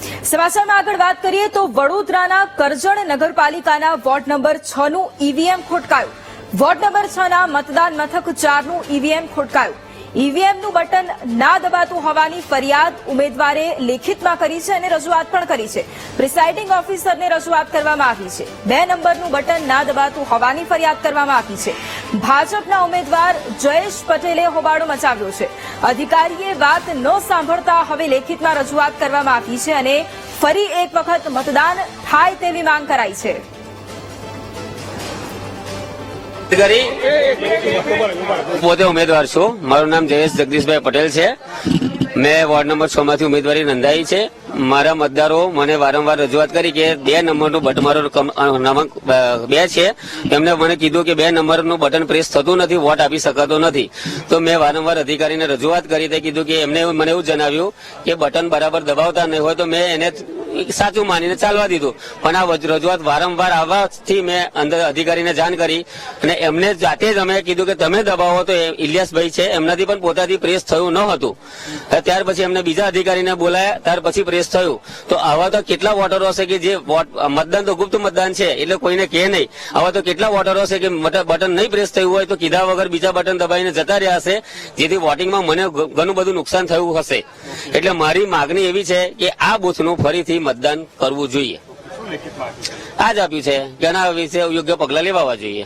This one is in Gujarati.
સમાચારમાં આગળ વાત કરીએ તો વડોદરાના કરજણ નગરપાલિકાના વોર્ડ નંબર 6 નું ઈવીએમ ખોટકાયું. વોર્ડ નંબર 6 ના મતદાન મથક 4 નું ઈવીએમ ખોટકાયું. ઈવીએમનું બટન ના દબાતું હોવાની ફરિયાદ ઉમેદવારે લેખિતમાં કરી છે અને રજૂઆત પણ કરી છે. પ્રિસાઇડિંગ ઓફિસરને રજૂઆત કરવામાં આવી છે. 2 નંબરનું બટન ના દબાતું હોવાની ફરિયાદ કરવામાં આવી છે. ભાજપના ઉમેદવાર જયેશ પટેલે હોબાળો મચાવ્યો છે. અધિકારીએ વાત ન સાંભળતા હવે લેખિતમાં રજૂઆત કરવામાં આવી છે અને ફરી એક વખત મતદાન થાય તેવી માંગ કરાઈ છે. પોતે ઉમેદવાર છું. મારું નામ જયેશ જગદીશભાઈ પટેલ છે. મેં વોર્ડ નંબર 6 માંથી ઉમેદવારી નોંધાવી છે. મારા મતદારો મને વારંવાર રજૂઆત કરી કે 2 નંબરનું બટન, મારો ક્રમાંક 2 છે, એમને મને કીધું કે 2 નંબરનું બટન પ્રેસ થતું નથી, વોટ આપી શકાતો નથી. તો મેં વારંવાર અધિકારીને રજૂઆત કરી, તે કીધું કે એમને મને એવું જણાવ્યું કે બટન બરાબર દબાવતા નહીં હોય તો મેં એને સાચું માનીને ચાલવા દીધું. પણ આ રજૂઆત વારંવાર આવવાથી મેં અંદર અધિકારીને જાણ કરી અને એમને જાતે જ અમે કીધું કે તમે દબાવો. તો ઇલિયાસભાઈ છે, એમનાથી પણ પોતાથી પ્રેસ થયું ન હતું. ત્યાર પછી એમને બીજા અધિકારીને બોલાયા, ત્યાર પછી પ્રેસ થયું. તો આવા તો કેટલા વોટરો હશે કે જે મતદાન તો ગુપ્ત મતદાન છે એટલે કોઈને કહે નહીં. આવા તો કેટલા વોટરો હશે કે બટન નહીં પ્રેસ થયું હોય તો કીધા વગર બીજા બટન દબાવીને જતા રહ્યા હશે, જેથી વોટિંગમાં મને ઘણું બધું નુકસાન થયું હશે. એટલે મારી માગણી એવી છે કે આ બૂથનું ફરીથી મતદાન કરવું જોઈએ. આ જ આપ્યું છે કે આના વિશે યોગ્ય પગલા લેવા જોઈએ.